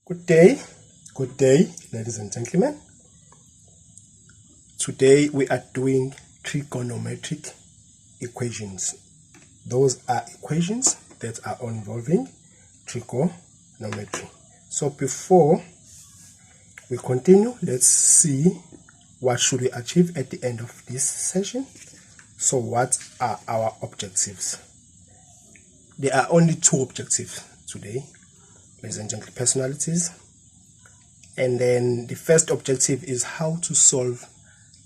Good day, ladies and gentlemen. Today we are doing trigonometric equations. Those are equations that are involving trigonometry. So before we continue, let's see what should we achieve at the end of this session. So what are our objectives? There are only two objectives today, ladies and gentlemen, personalities. And then the first objective is how to solve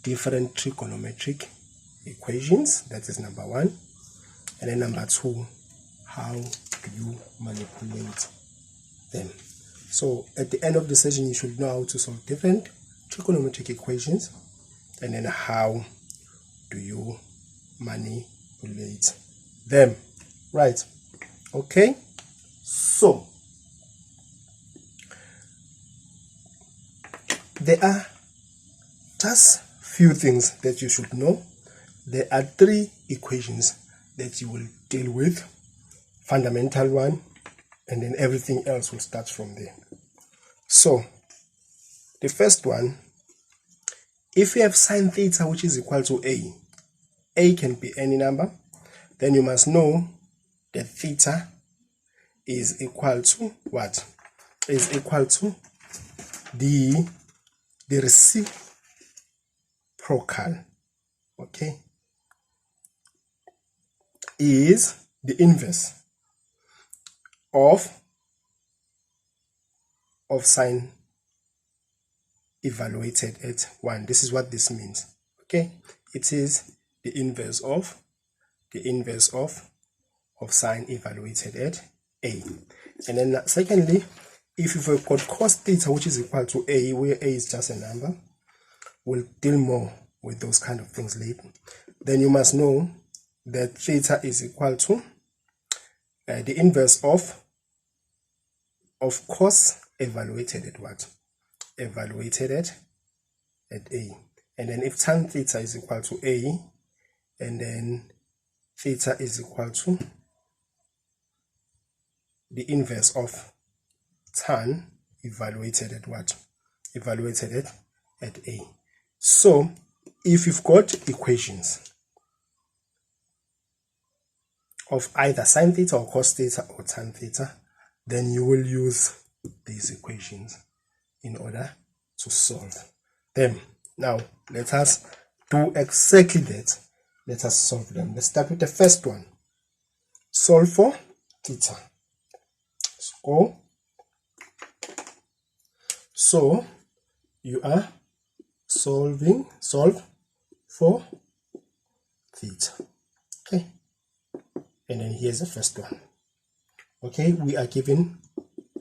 different trigonometric equations. That is number one. And then number two, how do you manipulate them? So at the end of the session, you should know how to solve different trigonometric equations, and then how do you manipulate them, right? Okay, so there are just few things that you should know. There are three equations that you will deal with, fundamental one, and then everything else will start from there. So the first one, if you have sine theta which is equal to a can be any number, then you must know that theta is equal to what? Is equal to the reciprocal, okay, is the inverse of sine evaluated at 1. This is what this means, okay? It is the inverse of sine evaluated at a. And then secondly, if you've got cos theta which is equal to a, where a is just a number, we'll deal more with those kind of things later. Then you must know that theta is equal to the inverse of cos evaluated at what? Evaluated at a. And then if tan theta is equal to a, and then theta is equal to the inverse of tan evaluated at what? Evaluated at a. So if you've got equations of either sine theta or cos theta or tan theta, then you will use these equations in order to solve them. Now let us do exactly that. Let us solve them. Let's start with the first one. Solve for theta. So you are solve for theta, okay? And then here's the first one. Okay, we are given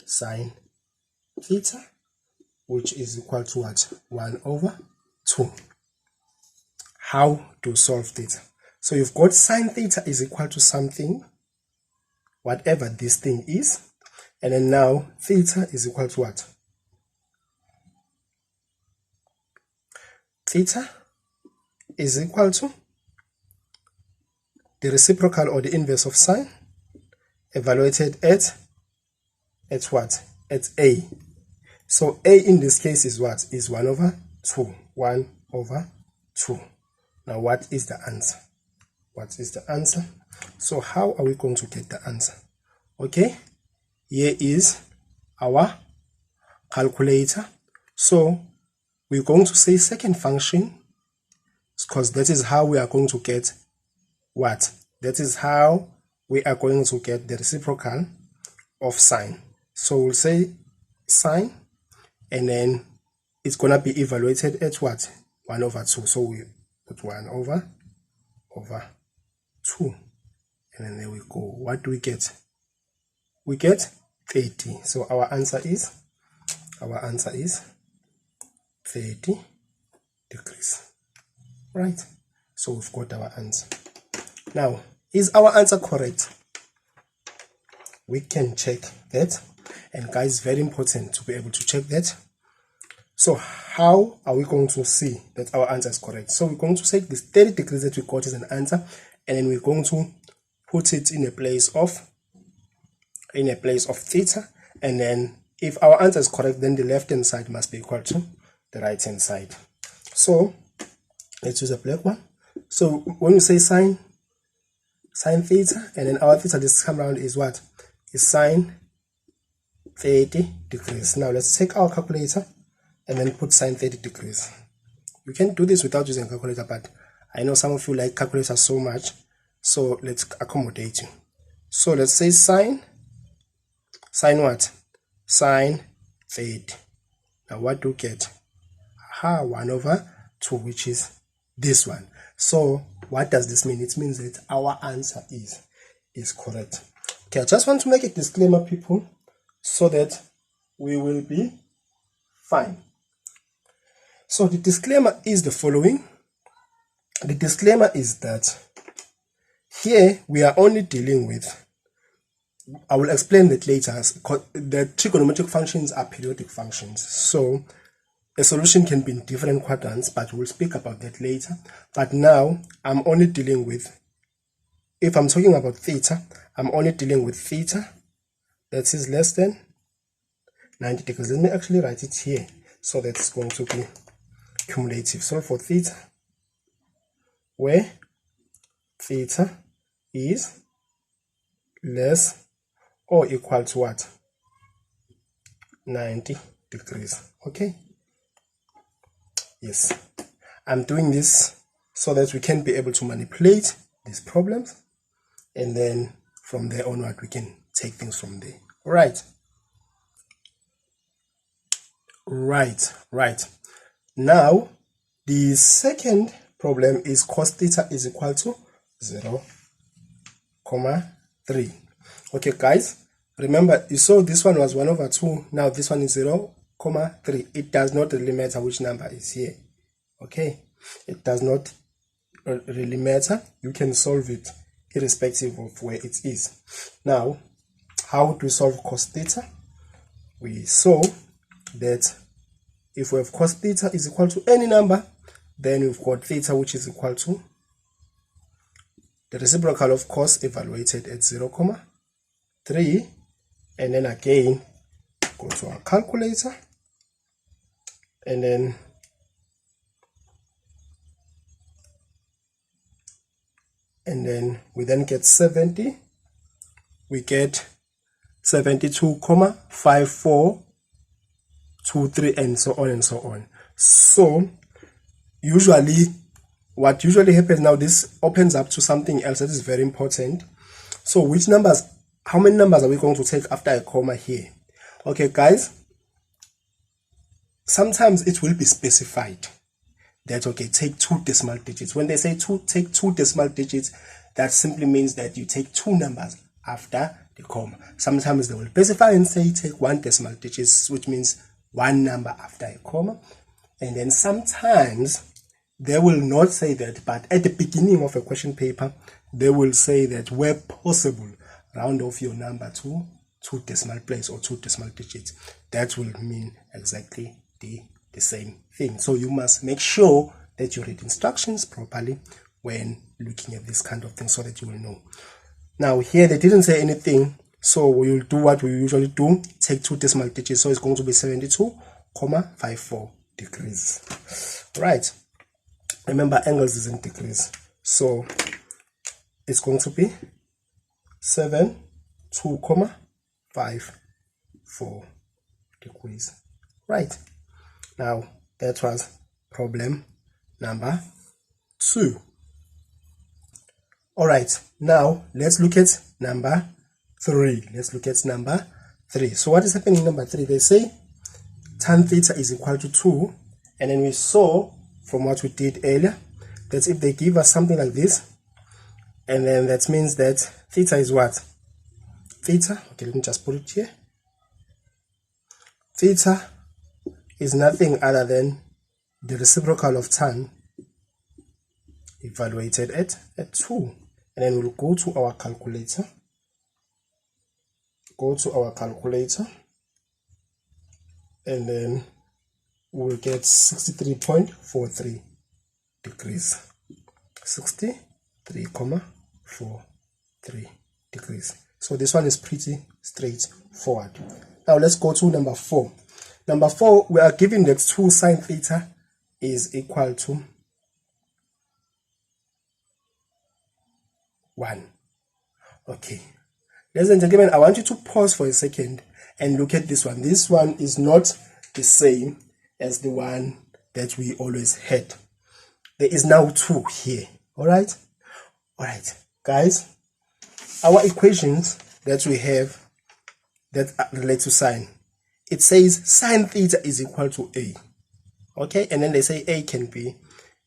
sine theta which is equal to what? 1/2. How to solve theta? So you've got sine theta is equal to something, whatever this thing is, and then now theta is equal to what? Theta is equal to the reciprocal or the inverse of sine evaluated at what? At a. So a in this case is what? Is 1/2. 1/2. Now what is the answer? What is the answer? So how are we going to get the answer? Okay, here is our calculator. So we're going to say second function, because that is how we are going to get what? That is how we are going to get the reciprocal of sine. So we'll say sine, and then it's going to be evaluated at what? 1/2. So we put 1/2. And then there we go. What do we get? We get 30. So our answer is 30 degrees, right? So we've got our answer. Now, is our answer correct? We can check that, and guys, very important to be able to check that. So how are we going to see that our answer is correct? So we're going to take this 30 degrees that we got as an answer, and then we're going to put it in a place of theta, and then if our answer is correct, then the left hand side must be equal to the right hand side. So let's use a black one. So when we say sine theta, and then our theta this time around is what? Is sine 30 degrees. Now let's take our calculator and then put sine 30 degrees. You can do this without using a calculator, but I know some of you like calculators so much, so let's accommodate you. So let's say sine what? Sine 30. Now what do you get? 1/2, which is this one. So what does this mean? It means that our answer is correct. Okay, I just want to make a disclaimer, people, so that we will be fine. So the disclaimer is the following. The disclaimer is that here we are only dealing with, I will explain that later, the trigonometric functions are periodic functions. So a solution can be in different quadrants, but we'll speak about that later. But now I'm only dealing with, if I'm talking about theta, I'm only dealing with theta that is less than 90 degrees. Let me actually write it here so that it's going to be cumulative. So for theta, where theta is less or equal to what? 90 degrees. Okay. Yes, I'm doing this so that we can be able to manipulate these problems, and then from there onward we can take things from there. Right. Now the second problem is cos theta is equal to 0,3. Okay guys, remember you saw this one was 1/2. Now this one is 0,3. It does not really matter which number is here. Okay, it does not really matter. You can solve it irrespective of where it is. Now, how do we solve cos theta? We saw that if we have cos theta is equal to any number, then we've got theta which is equal to the reciprocal of cos evaluated at 0,3, and then again go to our calculator, and then we then get 70. We get 72,5423, and so on and so on. So usually what usually happens now, this opens up to something else that is very important. So which numbers, how many numbers are we going to take after a comma here? Okay guys, sometimes it will be specified that, okay, take 2 decimal digits. When they say take 2 decimal digits, that simply means that you take 2 numbers after the comma. Sometimes they will specify and say take 1 decimal digits, which means 1 number after a comma. And then sometimes they will not say that, but at the beginning of a question paper, they will say that where possible, round off your number to 2 decimal places or 2 decimal digits. That will mean exactly the same thing. So you must make sure that you read instructions properly when looking at this kind of thing, so that you will know. Now here they didn't say anything, so we will do what we usually do, take 2 decimal digits. So it's going to be 72,54 degrees. Right, remember angles is in degrees, so it's going to be 72,54 degrees. Right, now that was problem number 2. All right, now let's look at number 3. So what is happening in number 3? They say tan theta is equal to 2, and then we saw from what we did earlier that if they give us something like this, and then that means that theta is what? Theta, okay, let me just put it here. Theta is nothing other than the reciprocal of tan evaluated at 2. And then we'll go to our calculator. And then we'll get 63.43 degrees. 63.43 degrees. So this one is pretty straightforward. Now let's go to number 4. Number 4, we are given that 2 sine theta is equal to 1. Okay. Ladies and gentlemen, I want you to pause for a second and look at this one. This one is not the same as the one that we always had. There is now 2 here. Alright? Alright. Guys, our equations that we have that relate to sine, it says sine theta is equal to A. Okay? And then they say A can be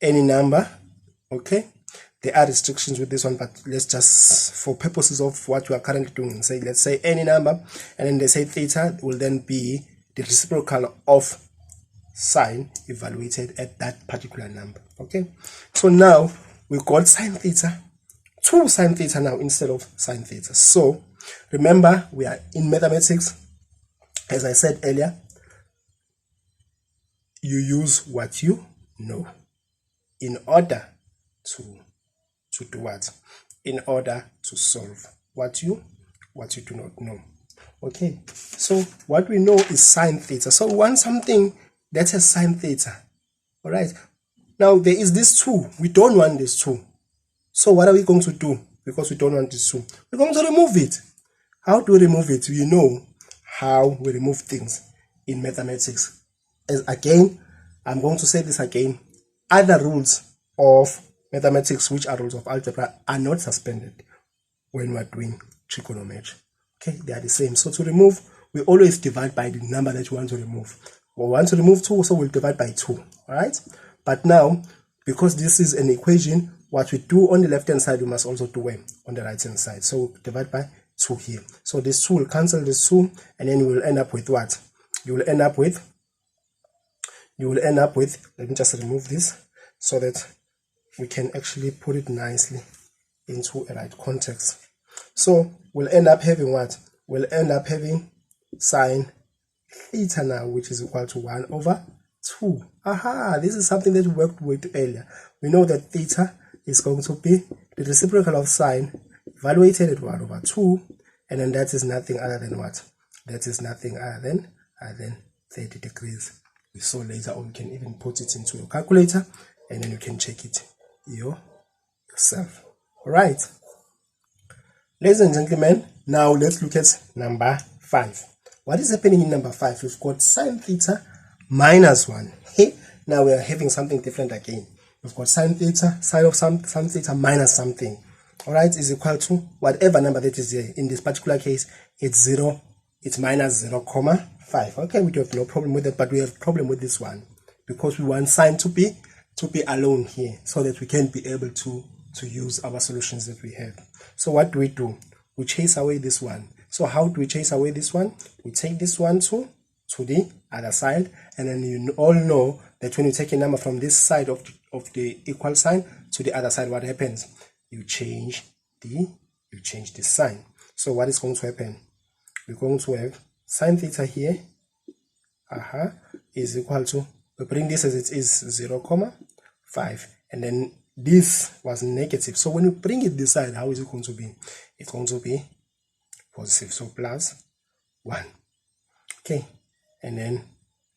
any number. Okay? There are restrictions with this one, but let's just, for purposes of what we are currently doing, say, let's say any number, and then they say theta will then be the reciprocal of sine evaluated at that particular number. Okay, so now we got sine theta, 2 sine theta now instead of sine theta. So remember, we are in mathematics. As I said earlier, you use what you know in order to do what? In order to solve what you do not know. Okay, so what we know is sine theta. So we want something that has sine theta. All right, now there is this 2. We don't want this 2. So what are we going to do? Because we don't want this 2, we're going to remove it. How do we remove it? You know how we remove things in mathematics. As again, I'm going to say this again, other rules of mathematics, which are rules of algebra, are not suspended when we're doing trigonometry. Okay, they are the same. So to remove, we always divide by the number that you want to remove. We want to remove 2, so we'll divide by 2. All right, but now, because this is an equation, what we do on the left hand side, we must also do on the right hand side. So we'll divide by 2 here. So this 2 will cancel this 2, and then you will end up with what? You will end up with, let me just remove this so that we can actually put it nicely into a right context. So we'll end up having what? We'll end up having sine theta now, which is equal to 1 over 2. Aha, this is something that we worked with earlier. We know that theta is going to be the reciprocal of sine evaluated at 1 over 2, and then that is nothing other than what? That is nothing other than 30 degrees. So later on, you can even put it into your calculator, and then you can check it yourself. All right, ladies and gentlemen, now let's look at number 5. What is happening in number 5? We've got sine theta minus 1. Hey, now we are having something different again. We've got sine theta, sine of some theta minus something. All right, is equal to whatever number that is here. In this particular case, it's 0. It's minus 0,5. Okay, we have no problem with it, but we have problem with this one because we want sine to be alone here so that we can be able to use our solutions that we have. So what do? We chase away this one. So how do we chase away this one? We take this one to the other side, and then you all know that when you take a number from this side of the equal sign to the other side, what happens? You change the sign. So what is going to happen? We're going to have sine theta here is equal to, we bring this as it is 0,5, and then this was negative. So when you bring it this side, how is it going to be? It's going to be positive, so plus 1. Okay, and then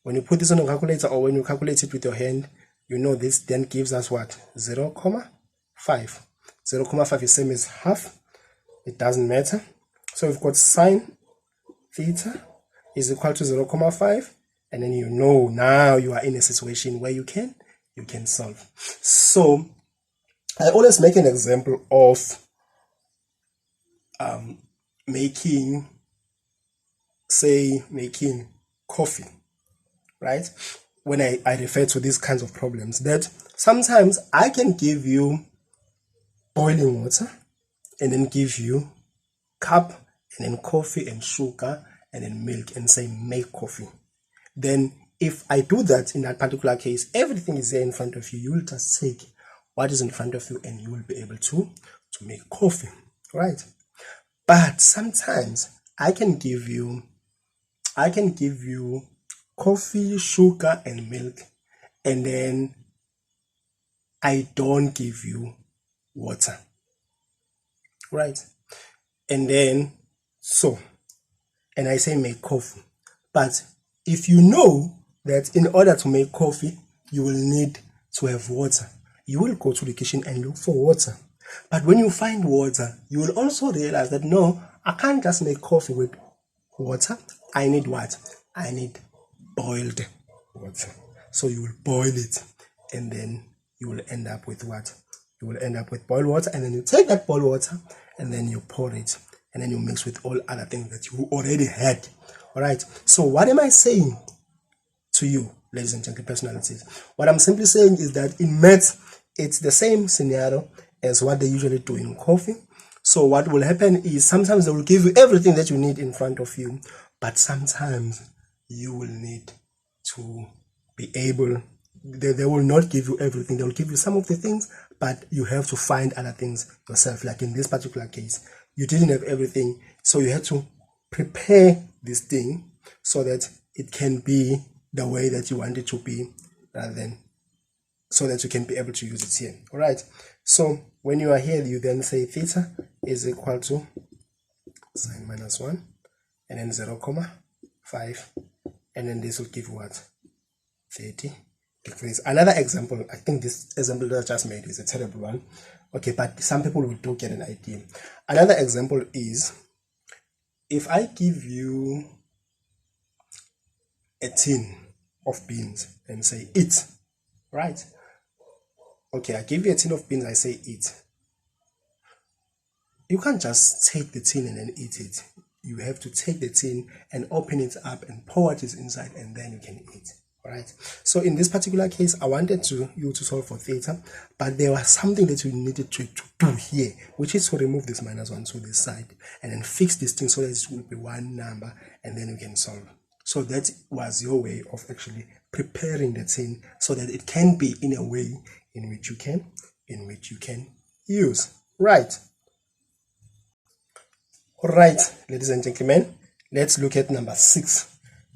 when you put this on a calculator, or when you calculate it with your hand, you know this then gives us what? 0,5. 0,5 is same as half. It doesn't matter. So we've got sine theta is equal to 0,5, and then you know now you are in a situation where you can solve. So I always make an example of making coffee, right? When I refer to these kinds of problems, that sometimes I can give you boiling water and then give you cup and then coffee and sugar and then milk and say make coffee. Then if I do that in that particular case, everything is there in front of you. You will just take what is in front of you and you will be able to make coffee, right? But sometimes I can give you coffee, sugar and milk, and then I don't give you water, right? And then and I say make coffee. But if you know that in order to make coffee, you will need to have water, you will go to the kitchen and look for water. But when you find water, you will also realize that no, I can't just make coffee with water. I need what? I need boiled water. So you will boil it, and then you will end up with what? You will end up with boiled water, and then you take that boiled water and then you pour it, and then you mix with all other things that you already had. All right. So what am I saying to you, ladies and gentlemen, personalities? What I'm simply saying is that in maths, it's the same scenario as what they usually do in coffee. So what will happen is sometimes they will give you everything that you need in front of you, but sometimes you will need to be able, they will not give you everything. They will give you some of the things, but you have to find other things yourself. Like in this particular case, you didn't have everything, so you had to prepare this thing so that it can be the way that you want it to be, rather than so that you can be able to use it here. All right. So when you are here, you then say theta is equal to sine minus 1 and then 0,5, and then this will give what? 30 degrees. Another example, I think this example that I just made is a terrible one. Okay, but some people will do get an idea. Another example is if I give you a tin of beans and say eat, right? Okay, I give you a tin of beans, I say eat. You can't just take the tin and then eat it. You have to take the tin and open it up and pour what is inside, and then you can eat. All right. So in this particular case, I wanted you to solve for theta, but there was something that you needed to do here, which is to remove this minus 1 to this side and then fix this thing so that it will be one number, and then you can solve. So that was your way of actually preparing the tin so that it can be in a way in which you can use. Right. All right, ladies and gentlemen, let's look at number 6.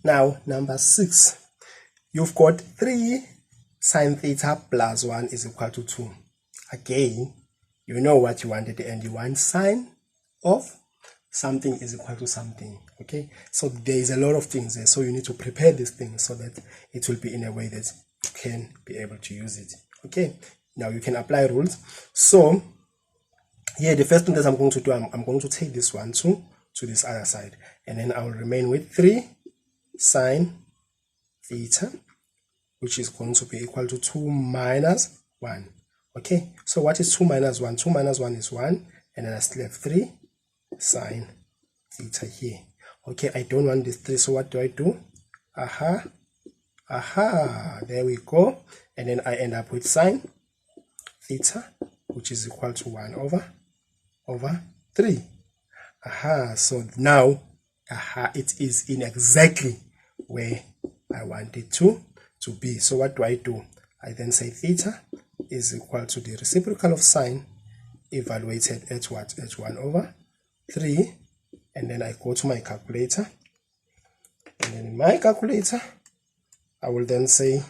Now, number 6, you've got 3 sine theta plus 1 is equal to 2. Again, you know what you wanted, and you want sine of something is equal to something. Okay, so there is a lot of things there, so you need to prepare this thing so that it will be in a way that you can be able to use it. Okay, now you can apply rules. So here, the first thing that I'm going to do, I'm going to take this one to this other side, and then I will remain with 3 sine theta, which is going to be equal to 2 minus 1. Okay, so what is 2 minus 1? 2 minus 1 is 1, and then I still have 3 sine theta here. Okay, I don't want this 3, so what do I do? There we go, and then I end up with sine theta, which is equal to 1 over 3. So now it is in exactly where I want it to be. So what do? I then say theta is equal to the reciprocal of sine evaluated at what? At 1 over 3, and then I go to my calculator, and then in my calculator I will then say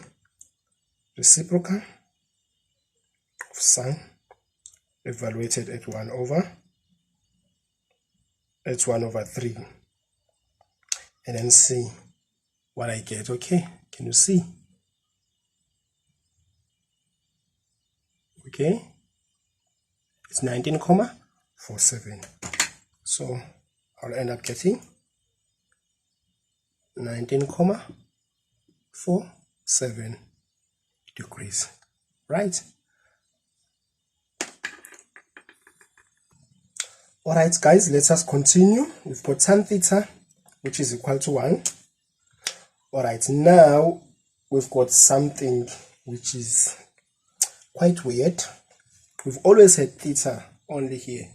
reciprocal of sine evaluated at 1 over 3, and then see what I get. Okay, can you see? Okay, it's 19,47. So I'll end up getting 19,47 degrees, right? All right, guys, let us continue. We've got tan theta, which is equal to 1. All right, now we've got something which is quite weird. We've always had theta only here.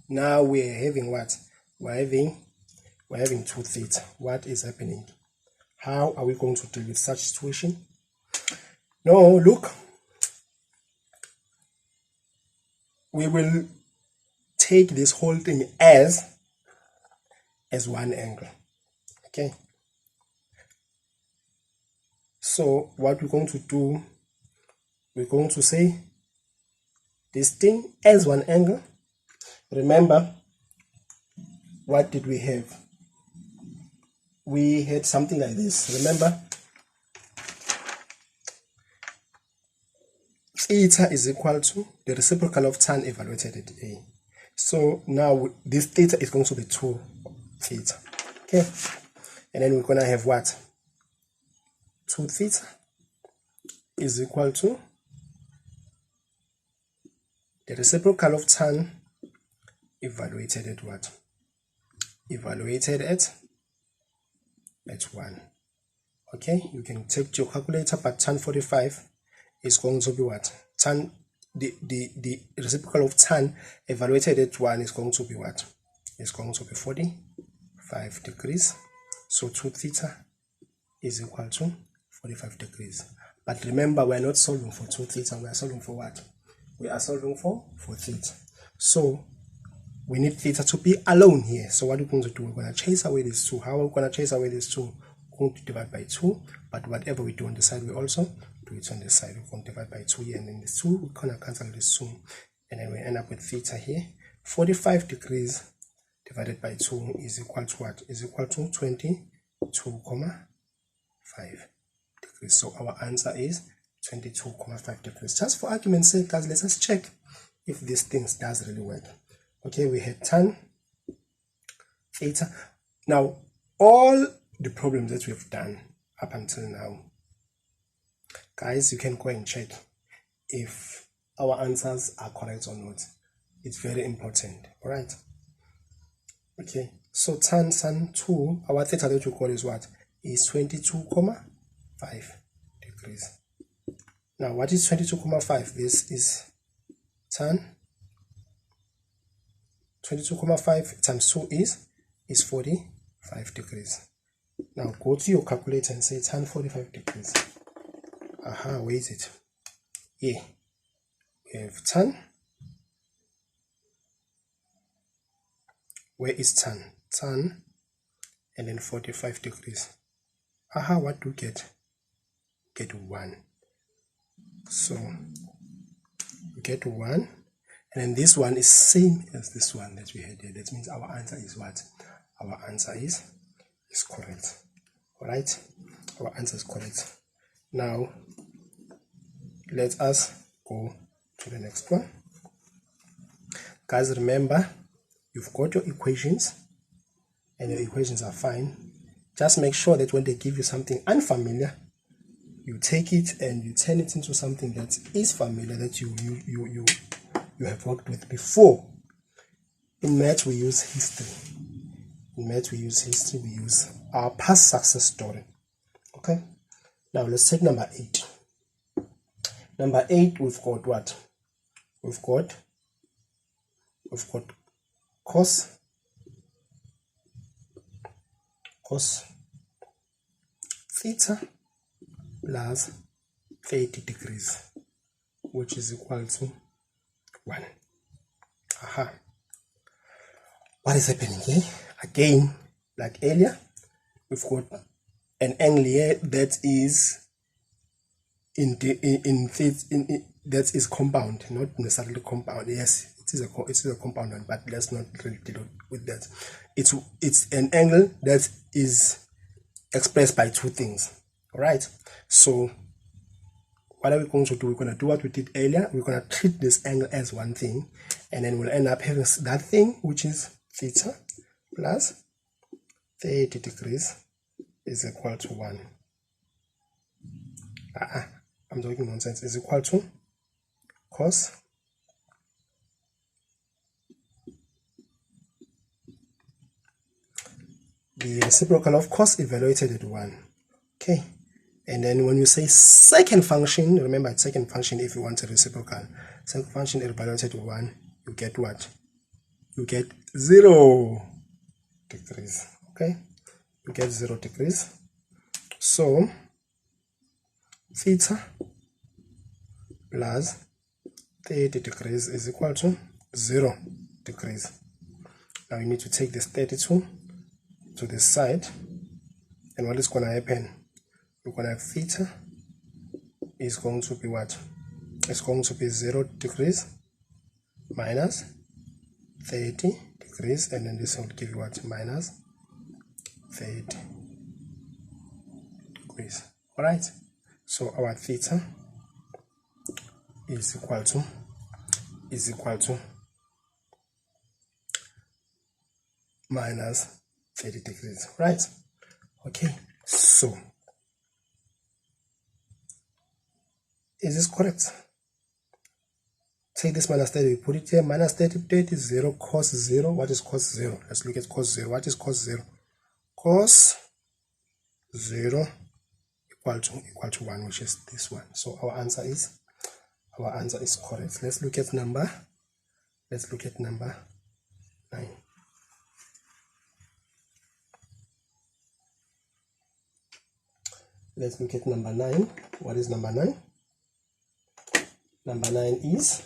Now we're having what? We're having 2 theta. What is happening? How are we going to deal with such situation? No, look. We will take this whole thing as one angle. Okay. So what we're going to do, we're going to say this thing as one angle. Remember, what did we have? we had something like this. Remember, theta is equal to the reciprocal of tan evaluated at A. So now this theta is going to be 2 theta. Okay, and then we're going to have what? 2 theta is equal to the reciprocal of tan evaluated at what? Evaluated at 1. Okay, you can take your calculator, but tan 45 is going to be what? Tan, the reciprocal of tan evaluated at 1 is going to be what? It's going to be 45 degrees. So 2 theta is equal to 45 degrees. But remember, we're not solving for 2 theta, we are solving for what? We are solving for theta. So we need theta to be alone here. So what we're going to do, we're going to chase away these 2. How are we going to chase away these 2? We're going to divide by 2, but whatever we do on the side, we also do it on the side. We're going to divide by 2 here, and then this 2, we're going to cancel this 2, and then we end up with theta here. 45 degrees divided by 2 is equal to what? Is equal to 22,5 degrees. So our answer is 22,5 degrees. Just for argument's sake, guys, let's just check if these things does really work. Okay, we had tan theta. Now, all the problems that we've done up until now, guys, you can go and check if our answers are correct or not. It's very important. All right. Okay, so tan 2, our theta that we call is what? Is 22,5 degrees. Now, what is 22,5? This is tan 22,5 times 2 is 45 degrees. Now, go to your calculator and say tan 45 degrees. Aha, where is it? Here. We have tan. Where is tan? Tan, and then 45 degrees. Aha, what do we get? Get 1. So, we get 1. And then this one is same as this one that we had here. That means our answer is what? Our answer is correct. Alright? Our answer is correct. Now, let us go to the next one. Guys, remember, you've got your equations, and your equations are fine. Just make sure that when they give you something unfamiliar, you take it and you turn it into something that is familiar, that you have worked with before. In math, we use history. We use our past success story. Okay? Now, let's take number 8. Number 8, we've got what? We've got cos theta plus 30 degrees, which is equal to 1. Aha. What is happening here? Again, like earlier, we've got an angle here that is that is compound, not necessarily compound. Yes, it is a compound one, but let's not really deal with that. It's an angle that is expressed by 2 things. All right. So what are we going to do? We're going to do what we did earlier. We're going to treat this angle as one thing, and then we'll end up having that thing, which is theta plus 30 degrees is equal to 1. I'm talking nonsense. Is equal to cos the reciprocal of cos evaluated at 1. Okay. And then when you say second function, remember it's second function if you want a reciprocal. Second function evaluated at 1, you get what? You get 0 degrees. Okay? You get 0 degrees. So, theta plus 30 degrees is equal to 0 degrees. Now you need to take this 32 to this side. And what is going to happen? We're going to have theta is going to be what? It's going to be 0 degrees minus 30 degrees, and then this will give you what? Minus 30 degrees. All right, so our theta is equal to minus 30 degrees, right? Okay, so is this correct? Take this minus 30, we put it here, minus 30, 30 is 0, cos 0. What is cos 0? Let's look at cos 0. What is cos 0? Cos 0 equal to 1, which is this one. So our answer is correct. Let's look at number 9. Let's look at number 9. What is number 9? Number 9 is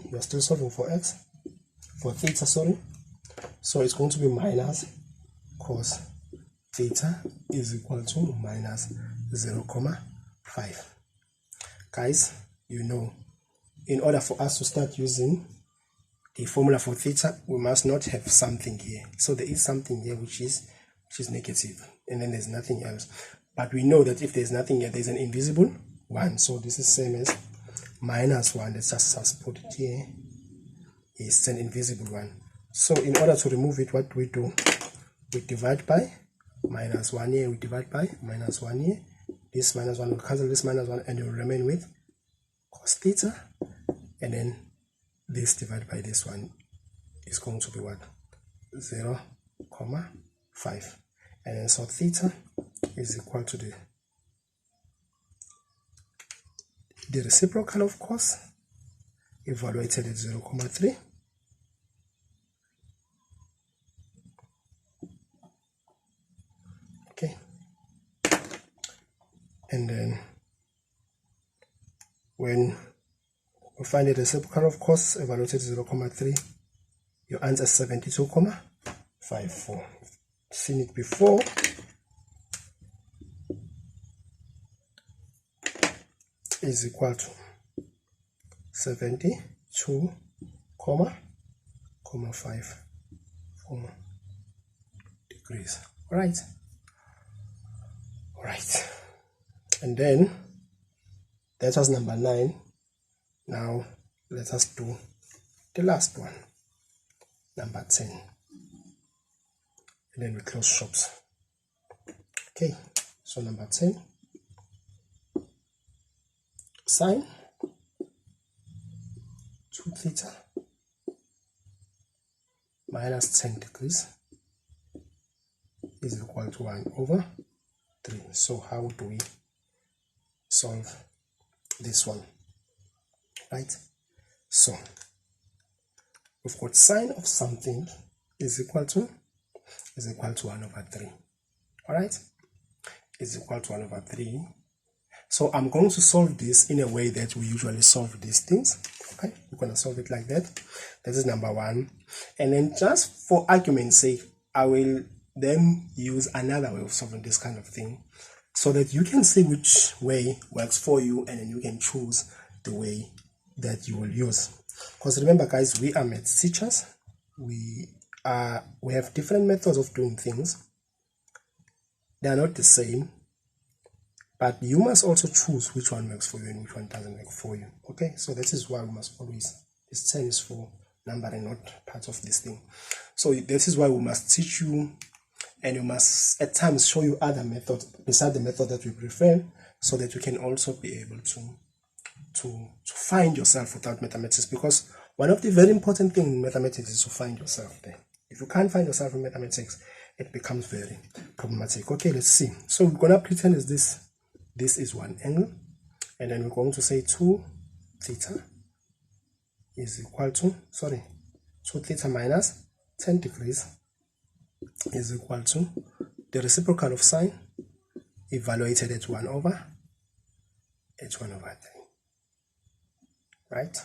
you are still solving for theta, sorry. So it's going to be minus cos theta is equal to minus 0,5. Guys, you know, in order for us to start using the formula for theta, we must not have something here. So there is something here which is negative, and then there's nothing else. But we know that if there's nothing here, there's an invisible 1. So this is same as minus 1. Let's just put it here. It's an invisible 1. So in order to remove it, what we do, we divide by minus 1 here, we divide by minus 1 here. This minus 1 will cancel this minus 1, and it will remain with cos theta. And then this divided by this one is going to be what? 0,5. And then so theta is equal to the reciprocal of cos, evaluated at 0,3. Okay, and then when we find the reciprocal of cos evaluated 0,3, your answer is 72,54. Seen it before. Is equal to 72,54 degrees. All right, and then that was number 9. Now let us do the last one, number 10, and then we close shops. Okay, so number 10, sine 2 theta minus 10 degrees is equal to 1/3. So how do we solve this one? Right, so we've got sine of something is equal to 1/3. All right, is equal to 1/3. So I'm going to solve this in a way that we usually solve these things. Okay, we're going to solve it like that. This is number 1, and then just for argument's sake, I will then use another way of solving this kind of thing, so that you can see which way works for you, and then you can choose the way that you will use. Because remember, guys, we are maths teachers. We have different methods of doing things. They are not the same, but you must also choose which one works for you and which one doesn't work for you. Okay, so that is why we must always, this 10 is for numbering, not part of this thing. So this is why we must teach you, and we must at times show you other methods besides the method that we prefer, so that you can also be able to find yourself without mathematics. Because one of the very important things in mathematics is to find yourself there. If you can't find yourself in mathematics, it becomes very problematic. Okay, let's see. So we're gonna pretend is this is one angle, and then we're going to say 2 theta is equal to 2 theta minus 10 degrees is equal to the reciprocal of sine evaluated at 1/3. Right,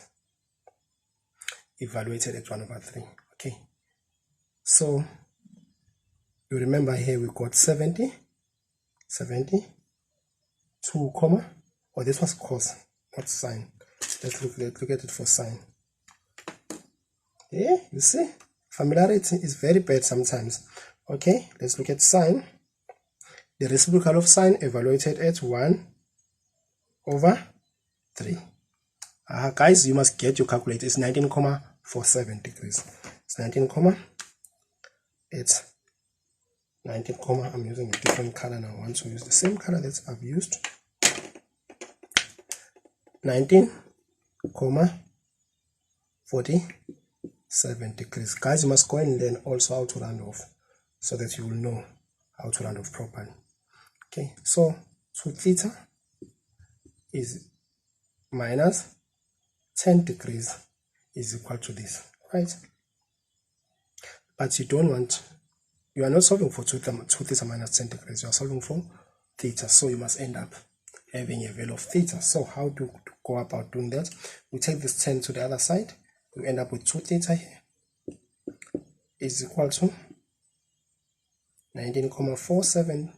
evaluated at 1/3. Okay, so you remember here we got 72, this was cos, not sine. Let's look at it for sine. Yeah, you see, familiarity is very bad sometimes. Okay, let's look at sine. The reciprocal of sine evaluated at 1 over 3. Guys, you must get your calculator. It's 19.47 degrees. It's 19, it's 19, I'm using a different color now. I want to use the same color that I've used. 19.47 degrees. Guys, you must go and learn also how to round off so that you will know how to round off properly. Okay, so 2 theta is minus 10 degrees is equal to this, right? But you don't want, you are not solving for 2 theta minus 10 degrees, you are solving for theta, so you must end up having a value of theta. So how to go about doing that? We take this 10 to the other side, we end up with 2 theta here is equal to 19.47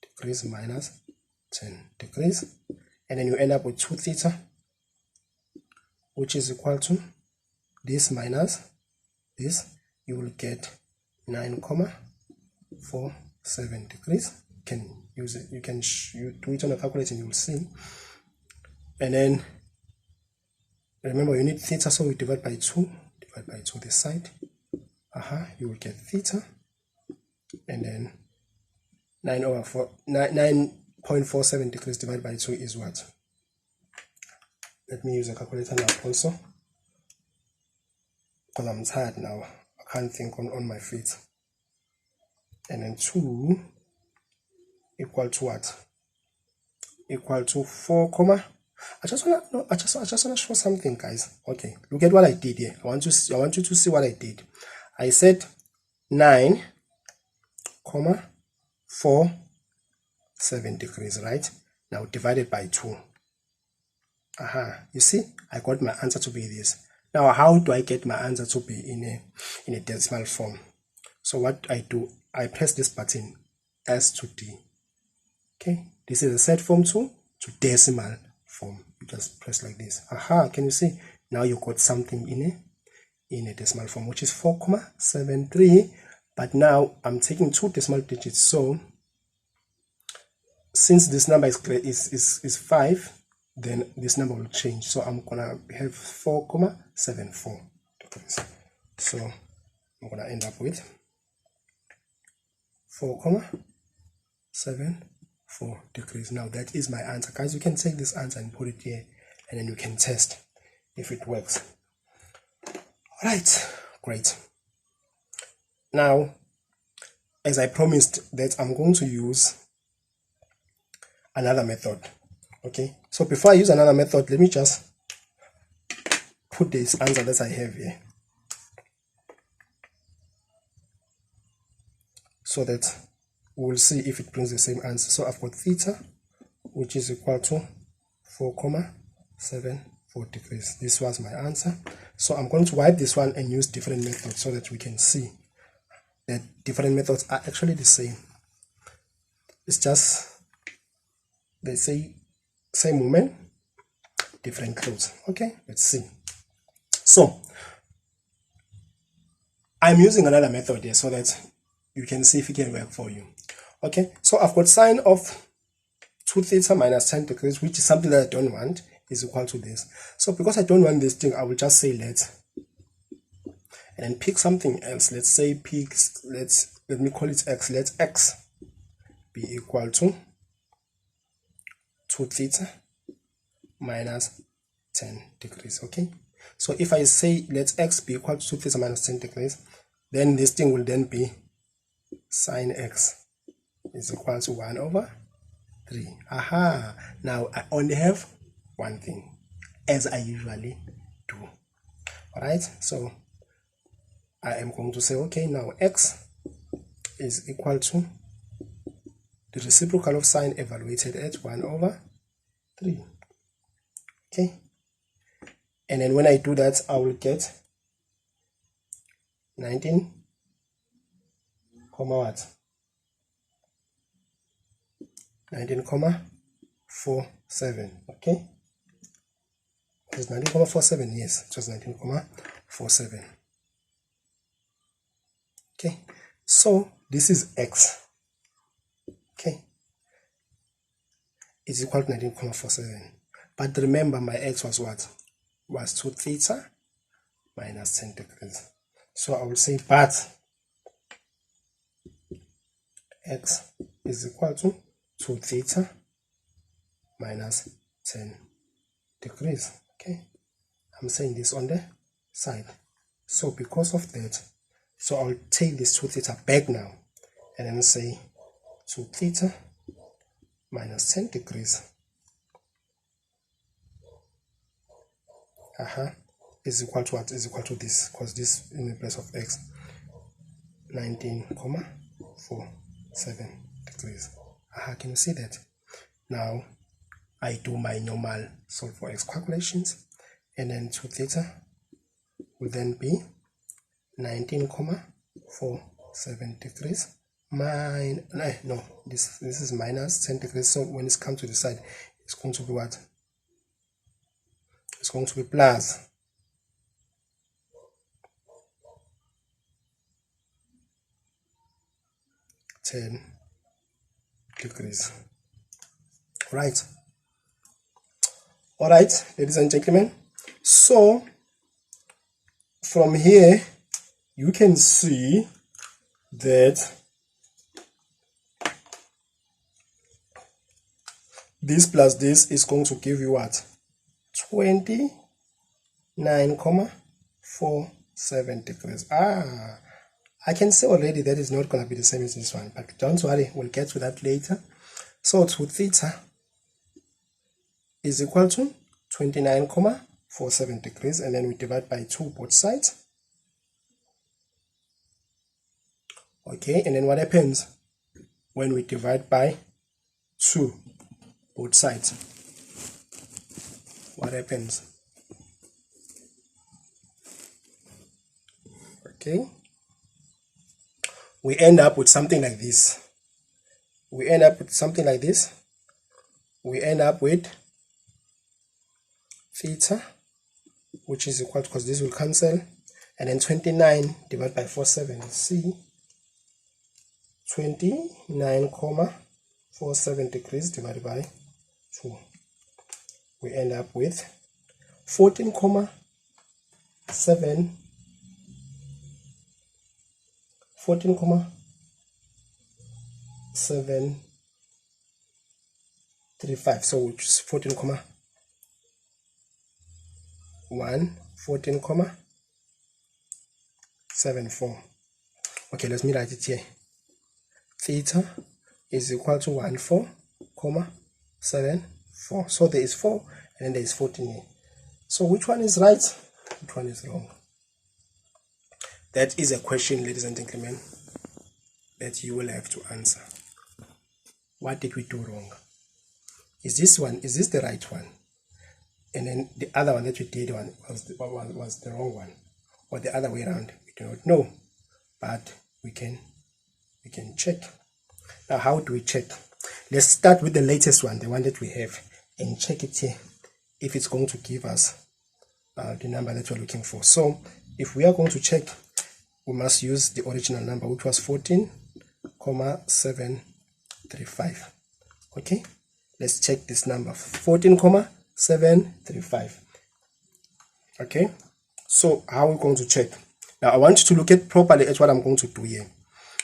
degrees minus 10 degrees, and then you end up with 2 theta, which is equal to this minus this. You will get 9.47 degrees. You can use it, you can do it on a calculator and you will see. And then remember, you need theta, so we divide by 2 this side. You will get theta, and then 9.47 degrees divided by 2 is what? Let me use a calculator now also, because I'm tired now. I can't think on my feet. And then 2 equal to what? Equal to 4, I just wanna show something, guys. Okay, look at what I did here. I want you to see what I did. I said 9.47 degrees, right? Now divided by 2. You see, I got my answer to be this. Now, how do I get my answer to be in a decimal form? So what I do, I press this button, S to D. Okay, this is a set form to decimal form. You just press like this. Can you see? Now you got something in a decimal form, which is 4.73. But now I'm taking 2 decimal digits. So since this number is 5, then this number will change. So I'm gonna have 4.74 degrees. So I'm gonna end up with 4.74 degrees. Now that is my answer, guys. You can take this answer and put it here, and then you can test if it works. All right, great. Now, as I promised, that I'm going to use another method. Okay, so before I use another method, let me just put this answer that I have here, so that we'll see if it brings the same answer. So I've got theta, which is equal to 4.74 degrees. This was my answer. So I'm going to wipe this one and use different methods so that we can see that different methods are actually the same. It's just, they say same woman, different clothes. Okay, let's see. So I'm using another method here so that you can see if it can work for you. Okay, so I've got sine of 2 theta minus 10 degrees, which is something that I don't want, is equal to this. So because I don't want this thing, I will just say let, and then pick something else. Let's say let me call it x. Let x be equal to 2 theta minus 10 degrees. Okay, so if I say let x be equal to 2 theta minus 10 degrees, then this thing will then be sine x is equal to 1 over 3. Now I only have one thing, as I usually do. All right, so I am going to say, okay, now x is equal to the reciprocal of sine evaluated at 1 over 3. Okay, and then when I do that, I will get 19, what? 19.47. Okay, it was 19.47. Yes, it was 19.47. Okay, so this is x, okay, is equal to 19.47. But remember, my x was what? Was 2 theta minus 10 degrees. So I will say, but x is equal to 2 theta minus 10 degrees. Okay, I'm saying this on the side. So because of that, so I'll take this 2 theta back now and then say 2 theta minus 10 degrees is equal to what? Is equal to this, because this in the place of x, 19.47 degrees. Can you see that? Now I do my normal solve for x calculations, and then 2 theta will then be 19.47 degrees. This is minus 10 degrees, so when it's come to the side, it's going to be what? It's going to be plus 10 degrees. Right. All right, ladies and gentlemen. So from here, you can see that this plus this is going to give you what? 29.47 degrees. I can say already that is not going to be the same as this one, but don't worry, we'll get to that later. So 2 theta is equal to 29.47 degrees, and then we divide by 2 both sides. Okay, and then what happens when we divide by 2 both sides? What happens? Okay, we end up with something like this. We end up with theta, which is equal to, because this will cancel, and then 29 divided by 47, see, 29.47 degrees divided by 2. We end up with 14.735, so which is 14.74. Okay, let me write it here. Theta is equal to 14.74. So there is 4 and then there is 14 here. So which one is right? Which one is wrong? That is a question, ladies and gentlemen, that you will have to answer. What did we do wrong? Is this the right one? And then the other one that we did was the wrong one, or the other way around? We do not know, but we can check. Now, how do we check? Let's start with the latest one, the one that we have, and check it here if it's going to give us the number that we're looking for. So if we are going to check, we must use the original number, which was 14.735. okay, let's check this number, 14.735. okay, so how are we going to check? Now I want you to look at properly at what I'm going to do here.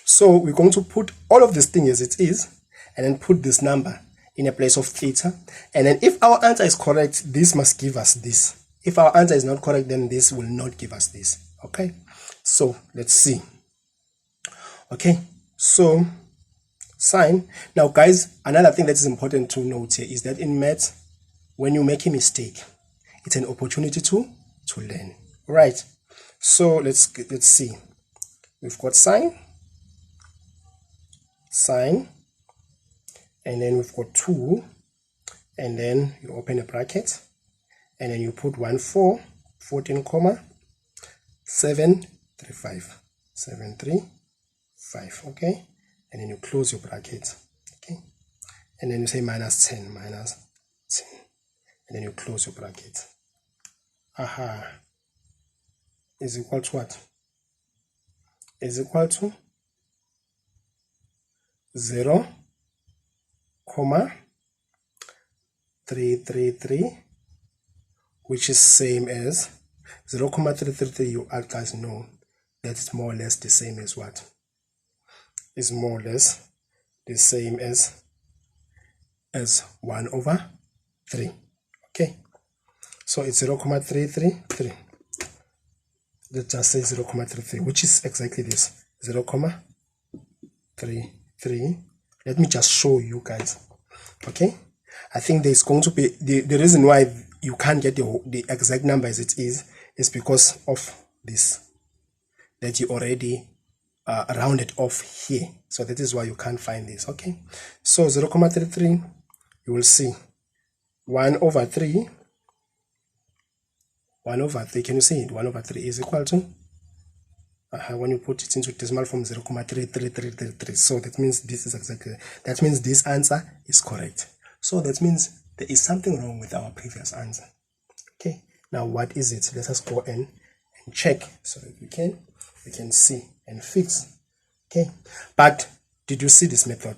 So we're going to put all of this thing as it is, and then put this number in a place of theta, and then if our answer is correct, this must give us this. If our answer is not correct, then this will not give us this. Okay, so let's see. Okay, so sine. Now guys, another thing that is important to note here is that in maths, when you make a mistake, it's an opportunity to learn. Right, so let's see. We've got sine, and then we've got 2, and then you open a bracket, and then you put 14.735, okay, and then you close your bracket, okay, and then you say minus 10, and then you close your bracket. Is equal to what? Is equal to 0,333, which is same as 0,333. You guys know that it's more or less the same as what? Is more or less the same as 1/3. Okay, so it's 0,333. Let's just say 0,33, which is exactly this, 0,33. Let me just show you guys. Okay, I think there's going to be the reason why you can't get the exact number as it is because of this, that you already rounded off here. So that is why you can't find this. Okay, so 0,33, you will see 1/3. 1/3, can you see it? 1/3 is equal to, when you put it into decimal form, 0,33333. So that means this is exactly, that means this answer is correct. So that means there is something wrong with our previous answer. Okay, now what is it? Let us go and check so that we can see and fix. Okay, but did you see this method?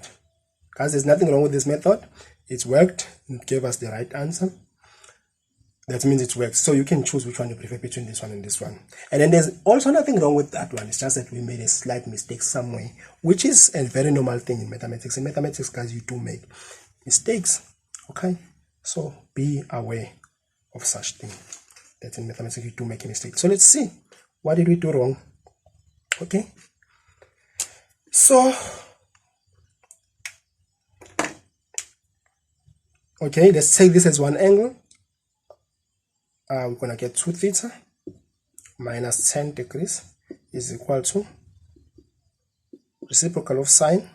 Guys, there's nothing wrong with this method. It worked. It gave us the right answer. That means it works. So you can choose which one you prefer between this one and this one. And then there's also nothing wrong with that one. It's just that we made a slight mistake somewhere, which is a very normal thing in mathematics. In mathematics, guys, you do make mistakes. Okay, so be aware of such thing, that in mathematics you do make a mistake. So let's see, what did we do wrong? Okay, so okay, let's take this as one angle. We're gonna get 2 theta minus 10 degrees is equal to reciprocal of sine.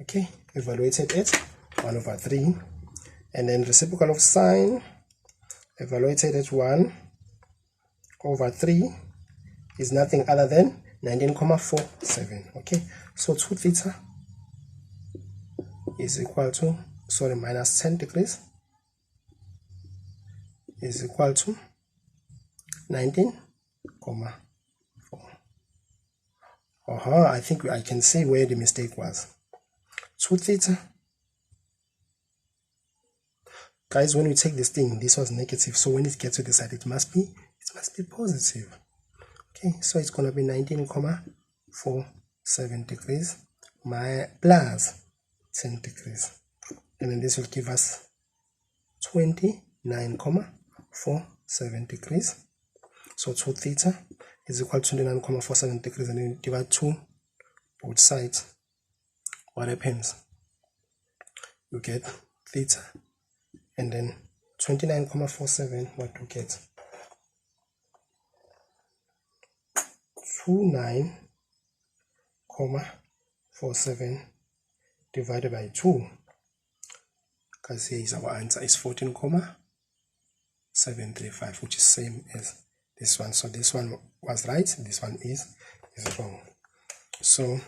Okay, evaluated at 1/3, and then reciprocal of sine evaluated at 1/3 is nothing other than 19,47. Okay, so 2 theta is equal to, sorry, minus 10 degrees is equal to 19,4. I think I can see where the mistake was. 2 theta. Guys, when we take this thing, this was negative, so when it gets to the side, it must be positive. Okay, so it's gonna be 19,47 degrees plus 10 degrees, and then this will give us 29,47 degrees. So 2 theta is equal to 29,47 degrees, and then divide 2 both sides. What happens? You get theta, and then 29,47, what do you get? 29,47 divided by 2, because here is our answer, is 14,735, which is same as this one. So this one was right, this one is wrong. So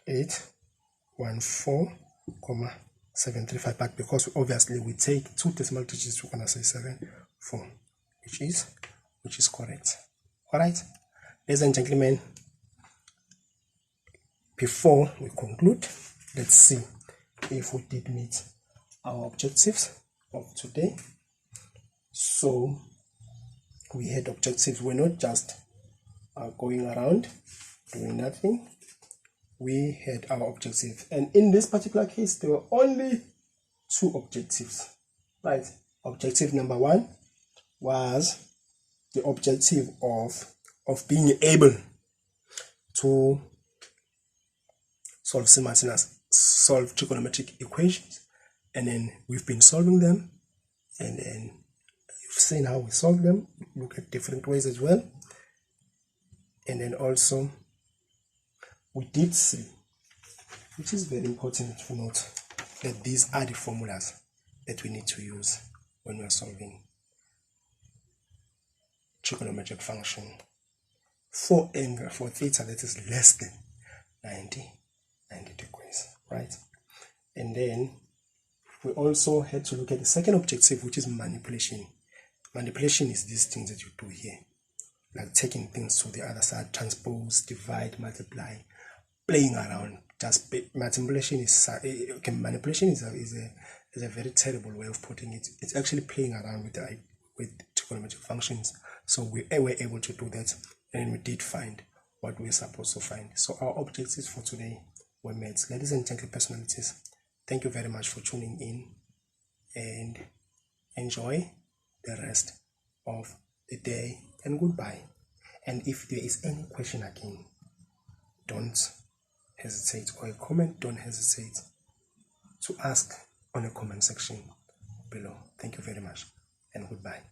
814,735, but because obviously we take 2 decimal digits, we're gonna say 74, which is correct. All right, ladies and gentlemen, before we conclude, let's see if we did meet our objectives of today. So we had objectives. We're not just going around doing nothing. We had our objective, and in this particular case there were only 2 objectives, right? Objective number 1 was the objective of being able to solve trigonometric equations, and then we've been solving them, and then you've seen how we solve them. Look at different ways as well, and then also we did see, which is very important to note, that these are the formulas that we need to use when we are solving trigonometric function for angle, for theta that is less than 90 degrees, right? And then we also had to look at the second objective, which is manipulation. Manipulation is these things that you do here, like taking things to the other side, transpose, divide, multiply. playing around. Just manipulation is manipulation is a very terrible way of putting it. It's actually playing around with trigonometric functions. So we were able to do that, and we did find what we're supposed to find. So our objectives for today were met. Ladies and gentlemen, personalities, thank you very much for tuning in, and enjoy the rest of the day, and goodbye. And if there is any question again, don't hesitate, or a comment, don't hesitate to ask on the comment section below. Thank you very much, and goodbye.